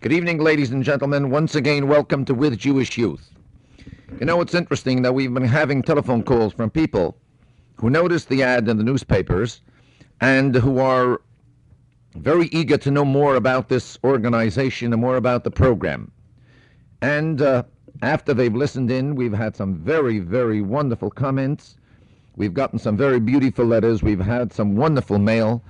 Good evening, ladies and gentlemen. Once again, welcome to With Jewish Youth. You know, it's interesting that we've been having telephone calls from people who noticed the ad in the newspapers and who are very eager to know more about this organization and more about the program. And after they've listened in, we've had some very, very wonderful comments. We've gotten some very beautiful letters. We've had some wonderful mail.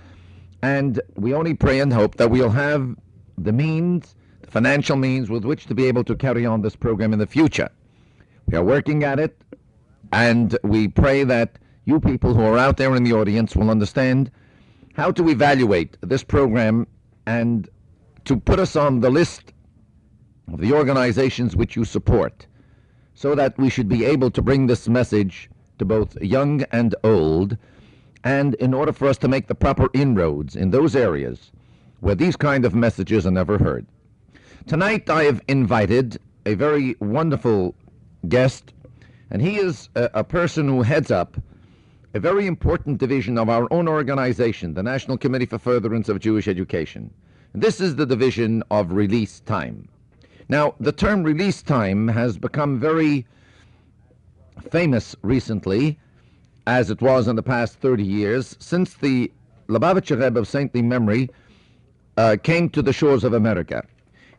And we only pray and hope that we'll have the means, the financial means with which to be able to carry on this program in the future. We are working at it, and we pray that you people who are out there in the audience will understand how to evaluate this program and to put us on the list of the organizations which you support, so that we should be able to bring this message to both young and old, and in order for us to make the proper inroads in those areas where these kind of messages are never heard. Tonight I have invited a very wonderful guest, and he is a person who heads up a very important division of our own organization, the National Committee for Furtherance of Jewish Education. This is the division of release time. Now, the term release time has become very famous recently, as it was in the past 30 years, since the Lubavitcher Rebbe of saintly memory came to the shores of America.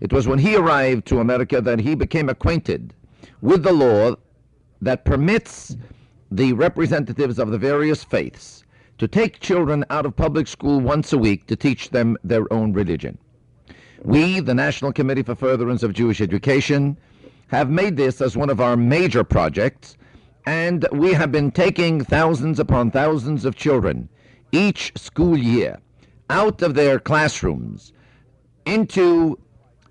It was when he arrived to America that he became acquainted with the law that permits the representatives of the various faiths to take children out of public school once a week to teach them their own religion. We, the National Committee for Furtherance of Jewish Education, have made this as one of our major projects, and we have been taking thousands upon thousands of children each school year out of their classrooms into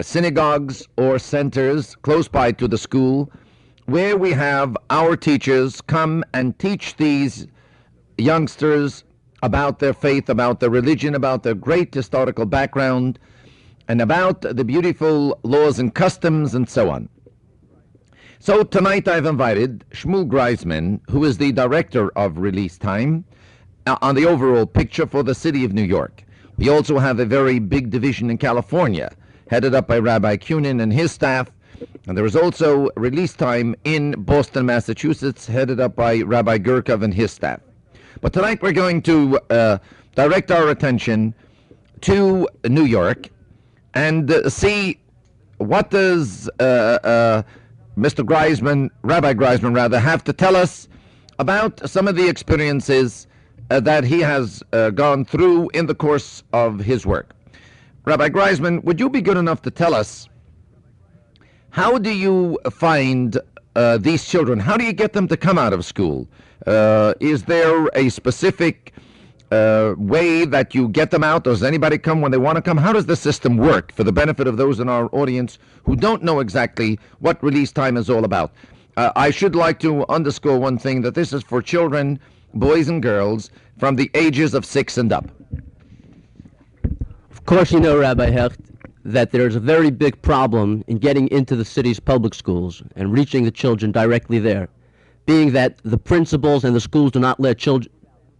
synagogues or centers close by to the school, where we have our teachers come and teach these youngsters about their faith, about their religion, about their great historical background, and about the beautiful laws and customs and so on. So tonight I've invited Shmuel Greisman, who is the director of Release Time, on the overall picture for the city of New York. We also have a very big division in California, headed up by Rabbi Kunin and his staff, and there is also Release Time in Boston, Massachusetts, headed up by Rabbi Gurkov and his staff. But tonight we're going to direct our attention to New York and see what does Mr. Greisman, Rabbi Greisman rather, have to tell us about some of the experiences that he has gone through in the course of his work. Rabbi Greisman, would you be good enough to tell us, how do you find these children? How do you get them to come out of school? Is there a specific way that you get them out? Does anybody come when they want to come? How does the system work for the benefit of those in our audience who don't know exactly what Release Time is all about? I should like to underscore one thing, that this is for children, boys and girls, from the ages of 6 and up. Of course, you know, Rabbi Hecht, that there's a very big problem in getting into the city's public schools and reaching the children directly there, being that the principals and the schools do not let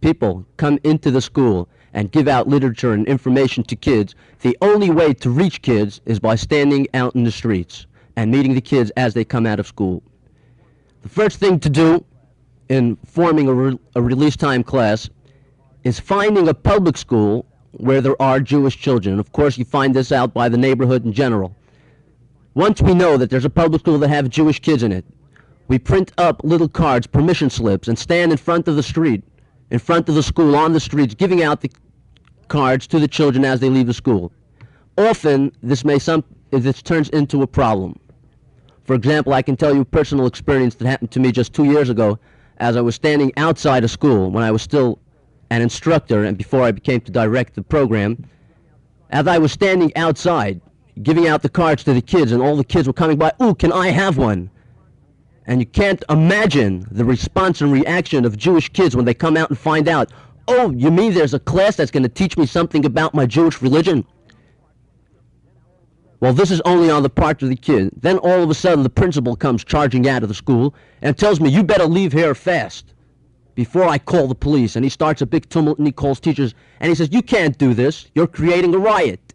people come into the school and give out literature and information to kids. The only way to reach kids is by standing out in the streets and meeting the kids as they come out of school. The first thing to do in forming a Release Time class is finding a public school where there are Jewish children. Of course, you find this out by the neighborhood in general. Once we know that there's a public school that have Jewish kids in it, we print up little cards, permission slips, and stand in front of the street, in front of the school, on the streets, giving out the cards to the children as they leave the school. Often, this turns into a problem. For example, I can tell you a personal experience that happened to me just 2 years ago, as I was standing outside a school when I was still an instructor and before I became to direct the program. As I was standing outside, giving out the cards to the kids, and all the kids were coming by, "Ooh, can I have one?" And you can't imagine the response and reaction of Jewish kids when they come out and find out, "Oh, you mean there's a class that's going to teach me something about my Jewish religion?" Well, this is only on the part of the kid. Then all of a sudden the principal comes charging out of the school and tells me, "You better leave here fast before I call the police." And he starts a big tumult and he calls teachers and he says, "You can't do this. You're creating a riot."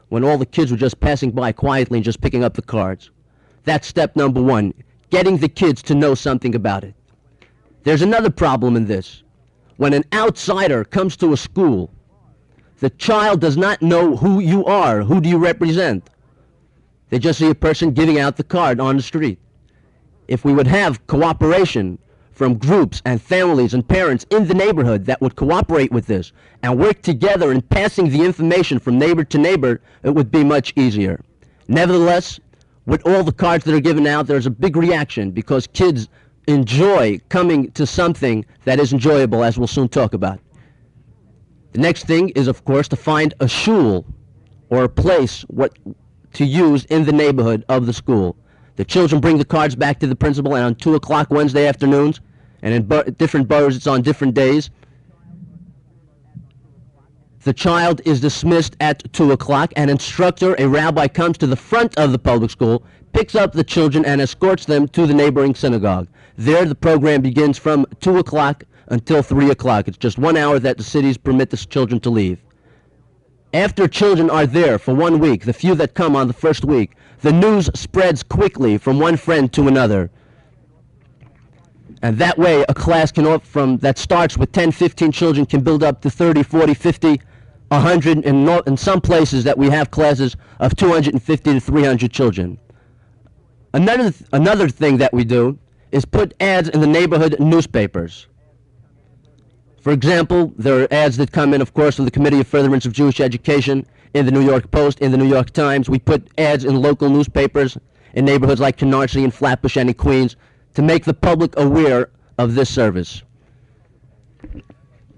when all the kids were just passing by quietly and just picking up the cards. That's step number one, getting the kids to know something about it. There's another problem in this. When an outsider comes to a school, the child does not know who you are, who do you represent. They just see a person giving out the card on the street. If we would have cooperation from groups and families and parents in the neighborhood that would cooperate with this and work together in passing the information from neighbor to neighbor, it would be much easier. Nevertheless, with all the cards that are given out, there's a big reaction because kids enjoy coming to something that is enjoyable, as we'll soon talk about. The next thing is, of course, to find a shul or a place to use in the neighborhood of the school. The children bring the cards back to the principal, and on 2 o'clock Wednesday afternoons, and in different boroughs it's on different days, the child is dismissed at 2 o'clock. An instructor, a rabbi, comes to the front of the public school, picks up the children, and escorts them to the neighboring synagogue. There the program begins from 2 o'clock until 3 o'clock. It's just 1 hour that the cities permit the children to leave. After children are there for 1 week, the few that come on the first week, the news spreads quickly from one friend to another. And that way, a class that starts with 10, 15 children can build up to 30, 40, 50, 100, and in some places that we have classes of 250 to 300 children. Another thing that we do is put ads in the neighborhood newspapers. For example, there are ads that come in, of course, from the Committee of Furtherance of Jewish Education, in the New York Post, in the New York Times. We put ads in local newspapers in neighborhoods like Canarsie and Flatbush and in Queens to make the public aware of this service.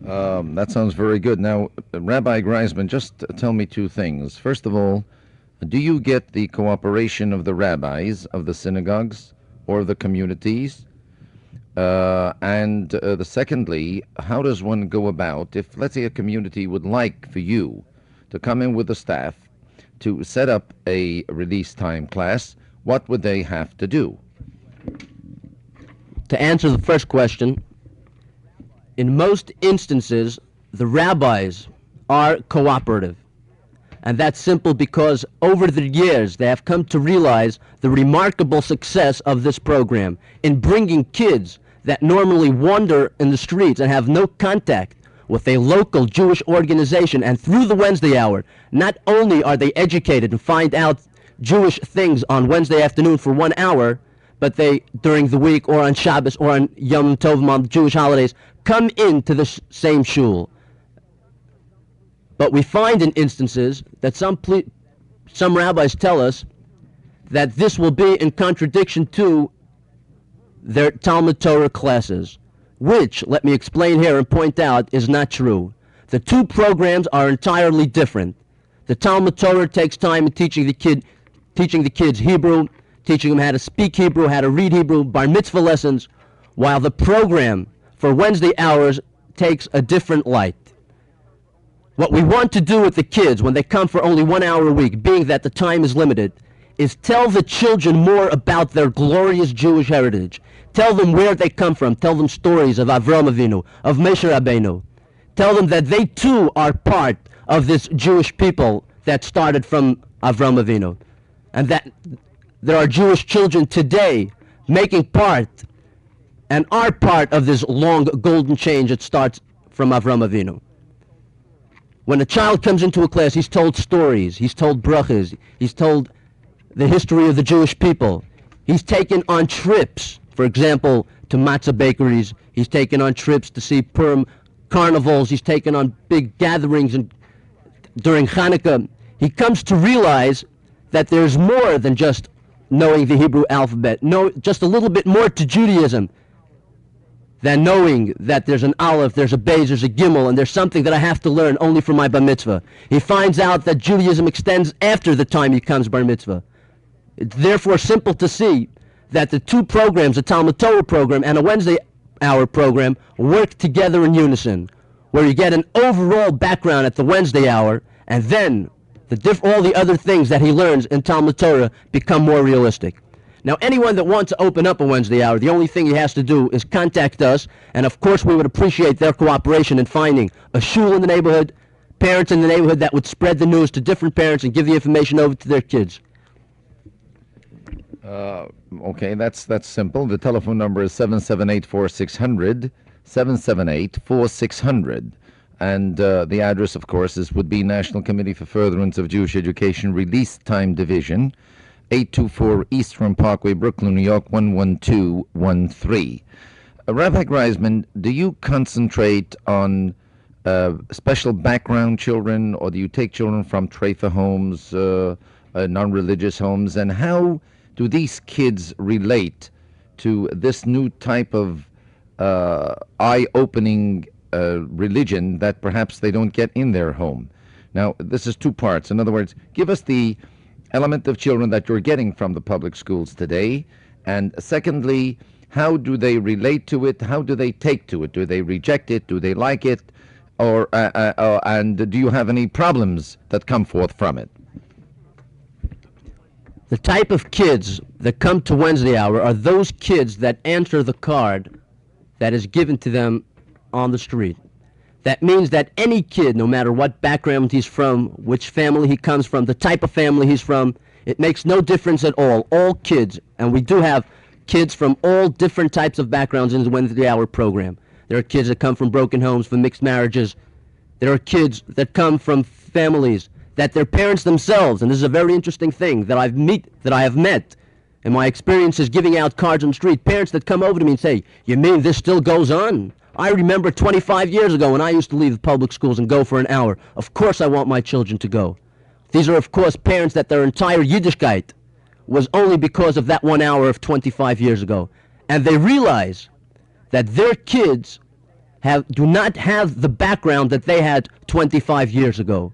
That sounds very good. Now, Rabbi Greisman, just tell me two things. First of all, do you get the cooperation of the rabbis of the synagogues or the communities? Secondly, how does one go about if, let's say, a community would like for you to come in with the staff to set up a release time class? What would they have to do? To answer the first question, in most instances, the rabbis are cooperative. And that's simple because over the years they have come to realize the remarkable success of this program in bringing kids that normally wander in the streets and have no contact with a local Jewish organization. And through the Wednesday hour, not only are they educated and find out Jewish things on Wednesday afternoon for 1 hour, but they, during the week or on Shabbos or on Yom Tovim, on Jewish holidays, come into the same shul. But we find in instances that some rabbis tell us that this will be in contradiction to their Talmud Torah classes, which, let me explain here and point out, is not true. The two programs are entirely different. The Talmud Torah takes time in teaching the kids Hebrew, teaching them how to speak Hebrew, how to read Hebrew, bar mitzvah lessons, while the program for Wednesday hours takes a different light. What we want to do with the kids when they come for only 1 hour a week, being that the time is limited, is tell the children more about their glorious Jewish heritage. Tell them where they come from. Tell them stories of Avraham Avinu, of Moshe Rabbeinu. Tell them that they too are part of this Jewish people that started from Avraham Avinu. And that there are Jewish children today making part and are part of this long golden change that starts from Avraham Avinu. When a child comes into a class, he's told stories, he's told brachas, he's told the history of the Jewish people. He's taken on trips, for example, to matzah bakeries. He's taken on trips to see Purim carnivals. He's taken on big gatherings during Hanukkah. He comes to realize that there's more than just knowing the Hebrew alphabet, just a little bit more to Judaism than knowing that there's an Aleph, there's a Beis, there's a Gimel, and there's something that I have to learn only for my Bar Mitzvah. He finds out that Judaism extends after the time he becomes Bar Mitzvah. It's therefore simple to see that the two programs, a Talmud Torah program and a Wednesday hour program, work together in unison, where you get an overall background at the Wednesday hour, and then all the other things that he learns in Talmud Torah become more realistic. Now, anyone that wants to open up a Wednesday hour, the only thing he has to do is contact us, and of course we would appreciate their cooperation in finding a shul in the neighborhood, parents in the neighborhood that would spread the news to different parents and give the information over to their kids. Okay, that's simple. The telephone number is 778-4600, 778-4600. And the address, of course, would be National Committee for Furtherance of Jewish Education, Release Time Division, 824 East Front Parkway, Brooklyn, New York, 11213. Rabbi Greisman, do you concentrate on special background children, or do you take children from Treifa homes, non-religious homes, and how do these kids relate to this new type of eye-opening religion that perhaps they don't get in their home? Now, this is two parts. In other words, give us the element of children that you're getting from the public schools today, and secondly, how do they relate to it? How do they take to it? Do they reject it? Do they like it? And do you have any problems that come forth from it? The type of kids that come to Wednesday hour are those kids that answer the card that is given to them on the street. That means that any kid, no matter what background he's from, which family he comes from, the type of family he's from, it makes no difference at all. All kids, and we do have kids from all different types of backgrounds in the Wednesday hour program. There are kids that come from broken homes, from mixed marriages. There are kids that come from families that their parents themselves, and this is a very interesting thing that I have met in my experiences giving out cards on the street, parents that come over to me and say, "You mean this still goes on? I remember 25 years ago when I used to leave the public schools and go for an hour. Of course I want my children to go." These are, of course, parents that their entire Yiddishkeit was only because of that 1 hour of 25 years ago. And they realize that their kids do not have the background that they had 25 years ago.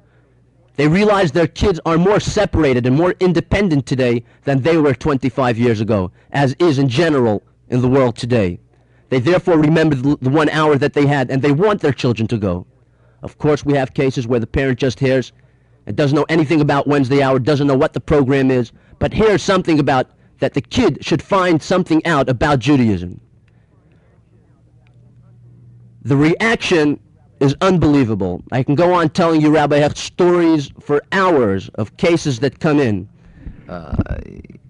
They realize their kids are more separated and more independent today than they were 25 years ago, as is in general in the world today. They therefore remember the 1 hour that they had, and they want their children to go. Of course, we have cases where the parent just hears and doesn't know anything about Wednesday hour, doesn't know what the program is, but hears something about that the kid should find something out about Judaism. The reaction is unbelievable. I can go on telling you, Rabbi Hecht, stories for hours of cases that come in.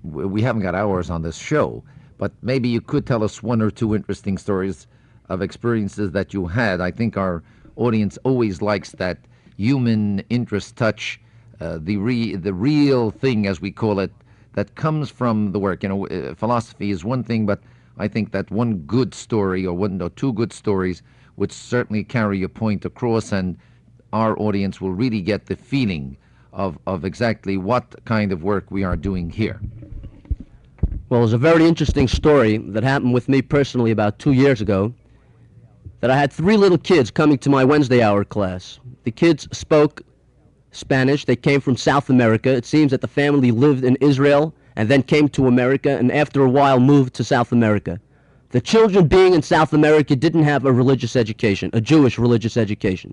We haven't got hours on this show, but maybe you could tell us one or two interesting stories of experiences that you had. I think our audience always likes that human interest touch, the real thing, as we call it, that comes from the work. Philosophy is one thing, but I think that one good story or one or two good stories would certainly carry a point across, and our audience will really get the feeling of exactly what kind of work we are doing here. Well, there's a very interesting story that happened with me personally about 2 years ago, that I had 3 little kids coming to my Wednesday hour class. The kids spoke Spanish. They came from South America. It seems that the family lived in Israel and then came to America, and after a while moved to South America. The children being in South America didn't have a religious education, a Jewish religious education.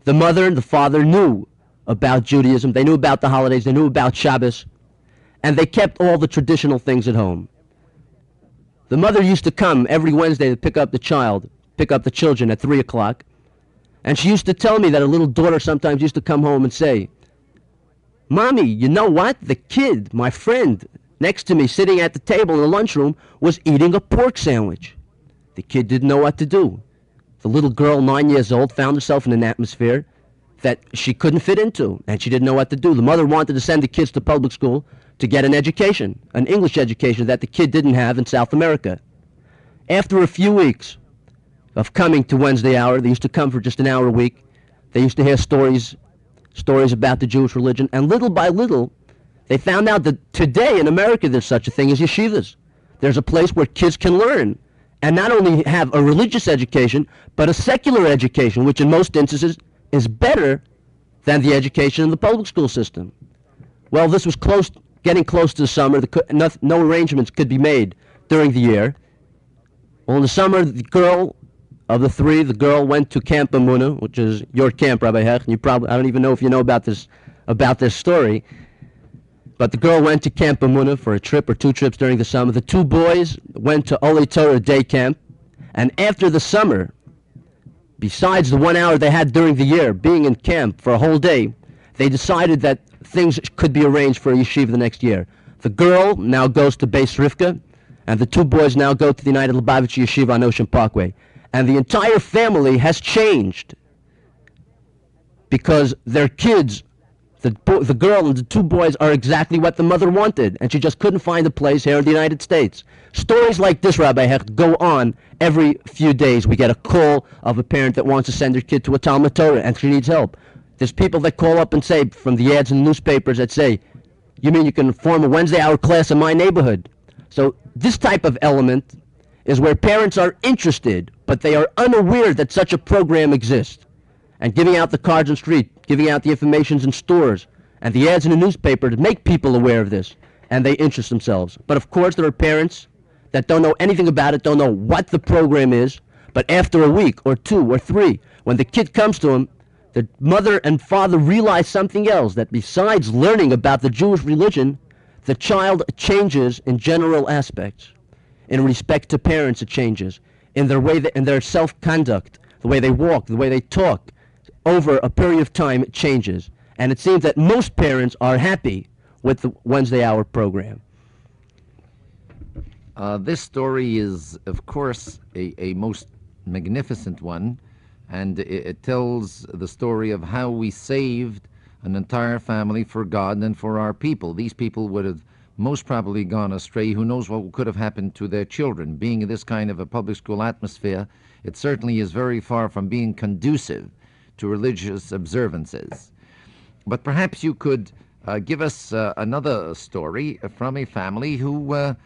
The mother and the father knew about Judaism. They knew about the holidays. They knew about Shabbos. And they kept all the traditional things at home. The mother used to come every Wednesday to pick up the children at 3 o'clock. And she used to tell me that her little daughter sometimes used to come home and say, "Mommy, you know what? The kid, my friend, next to me, sitting at the table in the lunchroom, was eating a pork sandwich." The kid didn't know what to do. The little girl, 9 years old, found herself in an atmosphere that she couldn't fit into, and she didn't know what to do. The mother wanted to send the kids to public school to get an education, an English education that the kid didn't have in South America. After a few weeks of coming to Wednesday hour, they used to come for just an hour a week. They used to hear stories about the Jewish religion, and little by little, they found out that today in America there's such a thing as yeshivas. There's a place where kids can learn and not only have a religious education, but a secular education, which in most instances is better than the education in the public school system. Well, this was getting close to the summer. No arrangements could be made during the year. Well, in the summer, the girl of the 3, the girl went to Camp Amuna, which is your camp, Rabbi Hecht. And I don't even know if you know about this story. But the girl went to Camp Amuna for a trip or 2 trips during the summer. The 2 boys went to Ole Torah Day Camp. And after the summer, besides the 1 hour they had during the year, being in camp for a whole day, they decided that things could be arranged for a yeshiva the next year. The girl now goes to Beis Rivka, and the two boys now go to the United Lubavitcher Yeshiva on Ocean Parkway. And the entire family has changed because their kids, the girl and the two boys, are exactly what the mother wanted, and she just couldn't find a place here in the United States. Stories like this, Rabbi Hecht, go on every few days. We get a call of a parent that wants to send their kid to a Talmud Torah and she needs help. There's people that call up and say, from the ads in the newspapers, that say, you mean you can form a Wednesday hour class in my neighborhood? So this type of element is where parents are interested, but they are unaware that such a program exists. And giving out the cards on the street, giving out the informations in stores, and the ads in the newspaper to make people aware of this, and they interest themselves. But of course there are parents that don't know anything about it, don't know what the program is, but after a week or 2 or 3, when the kid comes to them, the mother and father realize something else, that besides learning about the Jewish religion, the child changes in general aspects. In respect to parents, it changes. In their way, in their self-conduct, the way they walk, the way they talk, over a period of time, it changes. And it seems that most parents are happy with the Wednesday hour program. This story is, of course, a most magnificent one, and it tells the story of how we saved an entire family for God and for our people. These people would have most probably gone astray. Who knows what could have happened to their children? Being in this kind of a public school atmosphere, it certainly is very far from being conducive to religious observances. But perhaps you could give us another story from a family who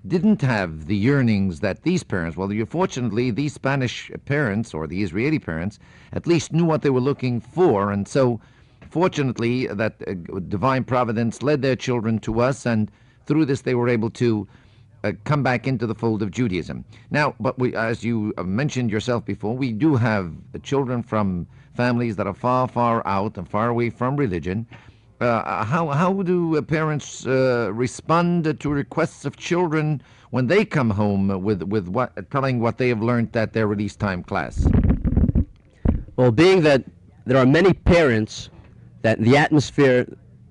didn't have the yearnings that these parents, well, fortunately, these Spanish parents, or the Israeli parents, at least knew what they were looking for, and so fortunately that divine providence led their children to us, and through this they were able to come back into the fold of Judaism. Now, but we, as you mentioned yourself before, we do have children from families that are far, far out and far away from religion. How do parents respond to requests of children when they come home with what, telling what they have learned at their release time class? Well, being that there are many parents that the atmosphere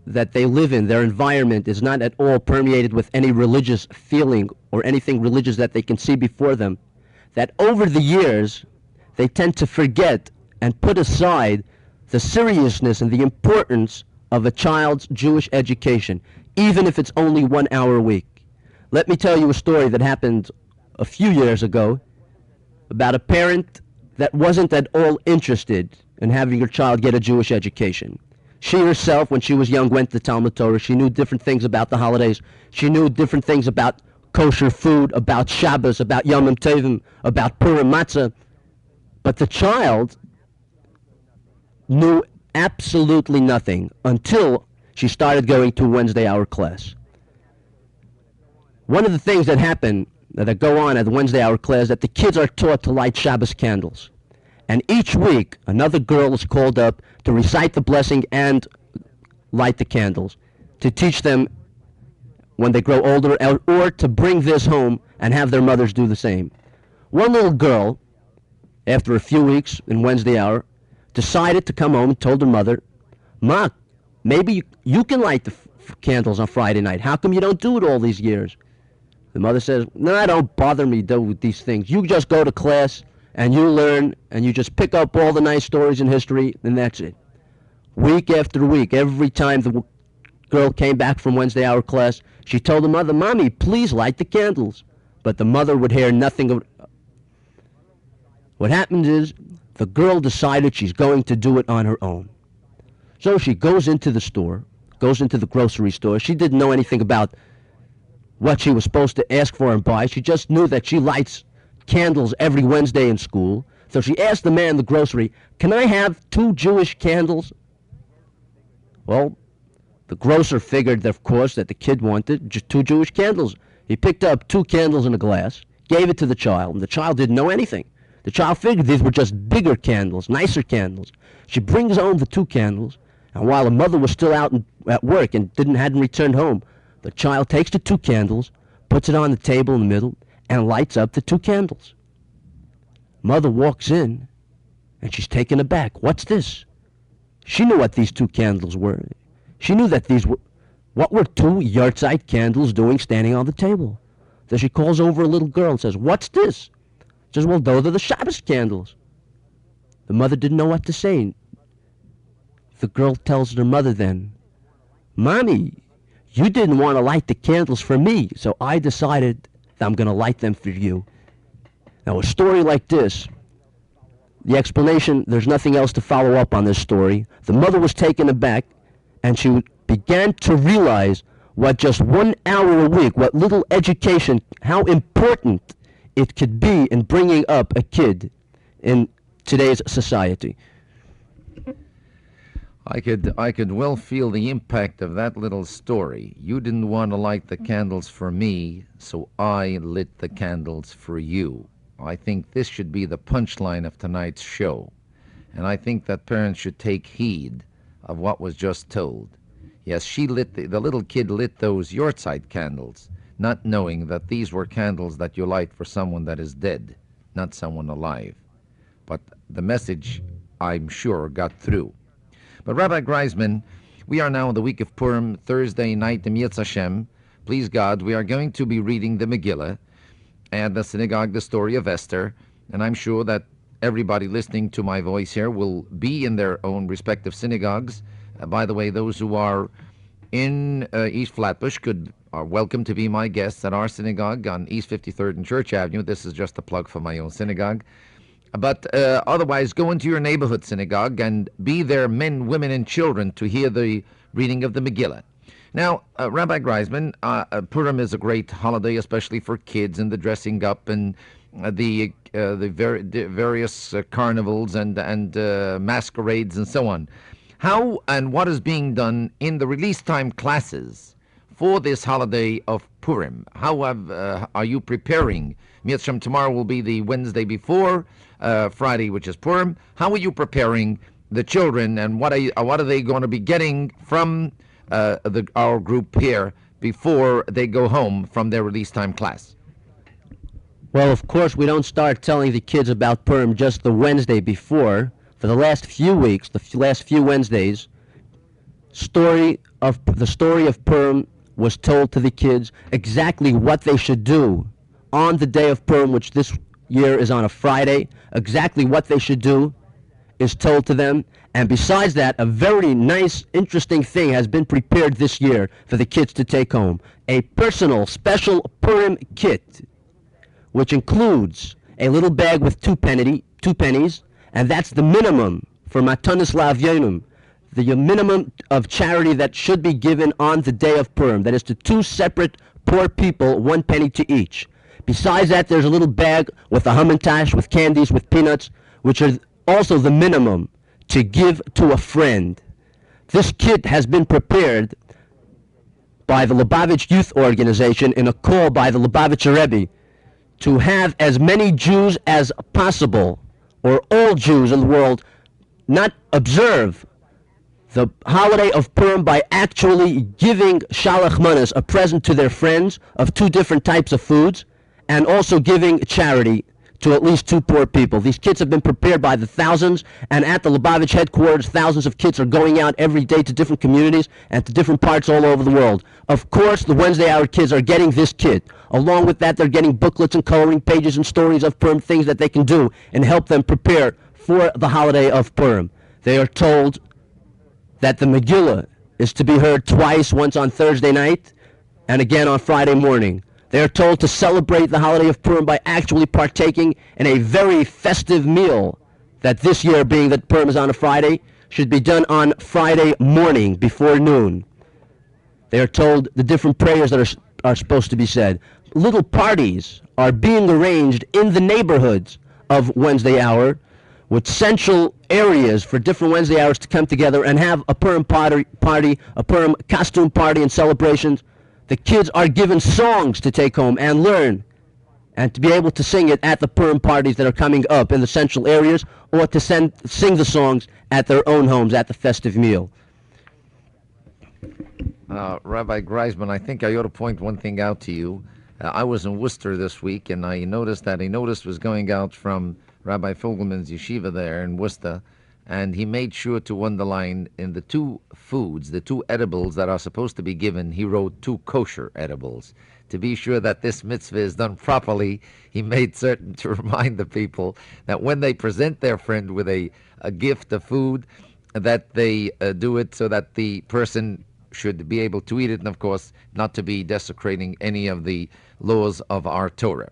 that they live in, their environment, is not at all permeated with any religious feeling or anything religious that they can see before them, that over the years they tend to forget and put aside the seriousness and the importance of a child's Jewish education, even if it's only 1 hour a week. Let me tell you a story that happened a few years ago about a parent that wasn't at all interested in having her child get a Jewish education. She herself, when she was young, went to Talmud Torah. She knew different things about the holidays. She knew different things about kosher food, about Shabbos, about Yom Tovim, about Purim Matzah. But the child knew absolutely nothing until she started going to a Wednesday hour class. One of the things that happen, that go on at the Wednesday hour class, that the kids are taught to light Shabbos candles. And each week, another girl is called up to recite the blessing and light the candles, to teach them when they grow older, or to bring this home and have their mothers do the same. One little girl, after a few weeks in Wednesday hour, decided to come home and told her mother, "Ma, maybe you can light the candles on Friday night. How come you don't do it all these years?" The mother says, "No, don't bother me with these things. You just go to class and you learn and you just pick up all the nice stories in history, and that's it." Week after week, every time the girl came back from Wednesday hour class, she told the mother, "Mommy, please light the candles." But the mother would hear nothing of it. What happened is, the girl decided she's going to do it on her own. So she goes into the store, goes into the grocery store. She didn't know anything about what she was supposed to ask for and buy. She just knew that she lights candles every Wednesday in school. So she asked the man in the grocery, "Can I have 2 Jewish candles?" Well, the grocer figured, of course, that the kid wanted just 2 Jewish candles. He picked up 2 candles in a glass, gave it to the child, and the child didn't know anything. The child figured these were just bigger candles, nicer candles. She brings home the 2 candles, and while the mother was still out at work and hadn't returned home, the child takes the 2 candles, puts it on the table in the middle, and lights up the 2 candles. Mother walks in, And she's taken aback. What's this? She knew what these two candles were. She knew that these were, what were two yahrzeit candles doing standing on the table? So she calls over a little girl and says, what's this? She says, well, those are the Shabbos candles. The mother didn't know what to say. The girl tells her mother then, Mommy, you didn't want to light the candles for me, so I decided that I'm going to light them for you. Now, a story like this, the explanation, there's nothing else to follow up on this story. The mother was taken aback, and she began to realize what just 1 hour a week, what little education, how important it could be in bringing up a kid in today's society. I could well feel the impact of that little story. You didn't want to light the candles for me, so I lit the candles for you. I think this should be the punchline of tonight's show. And I think that parents should take heed of what was just told. Yes, she lit the little kid lit those yahrzeit candles, not knowing that these were candles that you light for someone that is dead, not someone alive. But the message, I'm sure, got through. But Rabbi Greisman, we are now in the week of Purim, Thursday night, in Yetz Hashem. Please God, we are going to be reading the Megillah and the synagogue, the story of Esther, and I'm sure that everybody listening to my voice here will be in their own respective synagogues. By the way, those who are in East Flatbush are welcome to be my guests at our synagogue on East 53rd and Church Avenue. This is just a plug for my own synagogue. But otherwise, go into your neighborhood synagogue and be there, men, women, and children, to hear the reading of the Megillah. Now, Rabbi Greisman, Purim is a great holiday, especially for kids, and the dressing up and the various carnivals and masquerades and so on. How and what is being done in the release time classes for this holiday of Purim? How are you preparing? Mitzvah tomorrow will be the Wednesday before Friday, which is Purim. How are you preparing the children, and what are they going to be getting from our group here before they go home from their release time class? Well, of course, we don't start telling the kids about Purim just the Wednesday before. For the last few weeks, the last few Wednesdays, the story of Purim was told to the kids exactly what they should do on the day of Purim, which this year is on a Friday. Exactly what they should do is told to them. And besides that, a very nice, interesting thing has been prepared this year for the kids to take home. A personal, special Purim kit, which includes a little bag with two pennies, and that's the minimum for Matanis La'Avyonim, the minimum of charity that should be given on the day of Purim. That is to two separate poor people, 1 penny to each. Besides that, there's a little bag with a hamantash, with candies, with peanuts, which are also the minimum to give to a friend. This kit has been prepared by the Lubavitch Youth Organization in a call by the Lubavitcher Rebbe to have as many Jews as possible, or all Jews in the world, not observe the holiday of Purim by actually giving Shalach Manas, a present to their friends of two different types of foods, and also giving charity to at least two poor people. These kits have been prepared by the thousands, and at the Lubavitch headquarters, thousands of kits are going out every day to different communities and to different parts all over the world. Of course, the Wednesday Hour kids are getting this kit. Along with that, they're getting booklets and coloring pages and stories of Purim, things that they can do and help them prepare for the holiday of Purim. They are told that the Megillah is to be heard twice, once on Thursday night and again on Friday morning. They are told to celebrate the holiday of Purim by actually partaking in a very festive meal that this year, being that Purim is on a Friday, should be done on Friday morning before noon. They are told the different prayers that are supposed to be said. Little parties are being arranged in the neighborhoods of Wednesday Hour with central areas for different Wednesday Hours to come together and have a Purim party, a Purim costume party and celebrations. The kids are given songs to take home and learn, and to be able to sing it at the Purim parties that are coming up in the central areas, or to sing the songs at their own homes at the festive meal. Rabbi Greisman, I think I ought to point one thing out to you. I was in Worcester this week, and I noticed that a notice was going out from Rabbi Fogelman's yeshiva there in Worcester, and he made sure to underline in the two foods, the two edibles that are supposed to be given, he wrote two kosher edibles. To be sure that this mitzvah is done properly, he made certain to remind the people that when they present their friend with a gift of food, that they do it so that the person should be able to eat it, and of course not to be desecrating any of the laws of our Torah.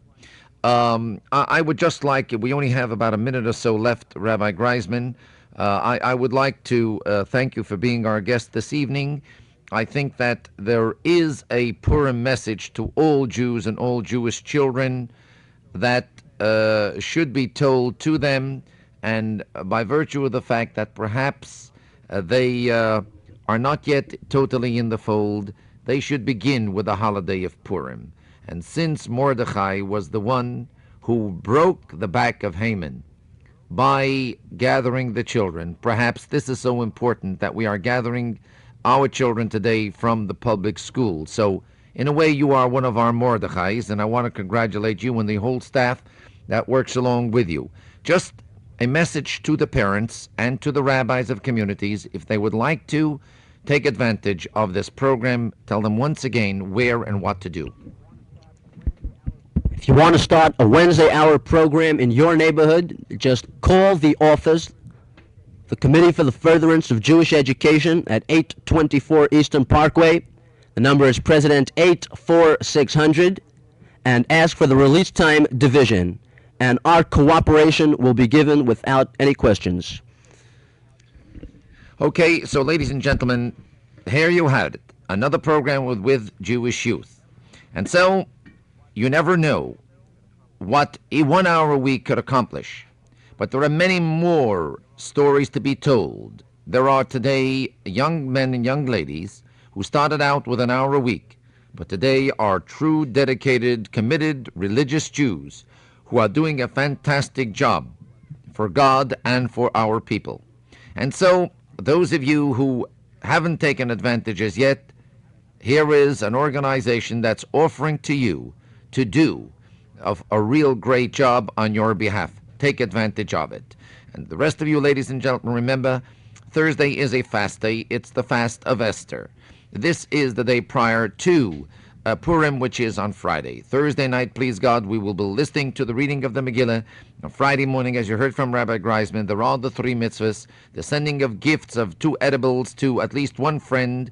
I would just like, we only have about a minute or so left, Rabbi Greisman. I would like to thank you for being our guest this evening. I think that there is a Purim message to all Jews and all Jewish children that should be told to them, and by virtue of the fact that perhaps they are not yet totally in the fold, they should begin with the holiday of Purim. And since Mordechai was the one who broke the back of Haman by gathering the children, perhaps this is so important that we are gathering our children today from the public school. So in a way, you are one of our Mordechais, and I want to congratulate you and the whole staff that works along with you. Just a message to the parents and to the rabbis of communities, if they would like to take advantage of this program, tell them once again where and what to do. If you want to start a Wednesday hour program in your neighborhood, just call the office, the Committee for the Furtherance of Jewish Education at 824 Eastern Parkway. The number is President 84600, and ask for the release time division, and our cooperation will be given without any questions. Okay, so ladies and gentlemen, here you had it, another program with Jewish youth. And so, you never know what a 1 hour a week could accomplish. But there are many more stories to be told. There are today young men and young ladies who started out with an hour a week, but today are true, dedicated, committed, religious Jews who are doing a fantastic job for God and for our people. And so, those of you who haven't taken advantage as yet, here is an organization that's offering to you to do a real great job on your behalf. Take advantage of it. And the rest of you, ladies and gentlemen, remember, Thursday is a fast day. It's the fast of Esther. This is the day prior to Purim, which is on Friday. Thursday night, please God, we will be listening to the reading of the Megillah. On Friday morning, as you heard from Rabbi Greisman, there are the three mitzvahs, the sending of gifts of 2 edibles to at least one friend,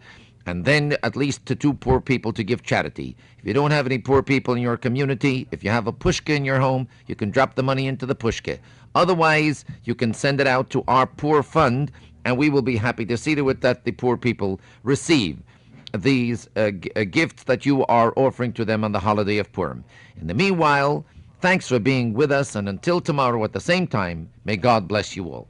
and then at least to 2 poor people to give charity. If you don't have any poor people in your community, if you have a pushka in your home, you can drop the money into the pushka. Otherwise, you can send it out to our poor fund, and we will be happy to see to it that the poor people receive these gifts that you are offering to them on the holiday of Purim. In the meanwhile, thanks for being with us, and until tomorrow at the same time, may God bless you all.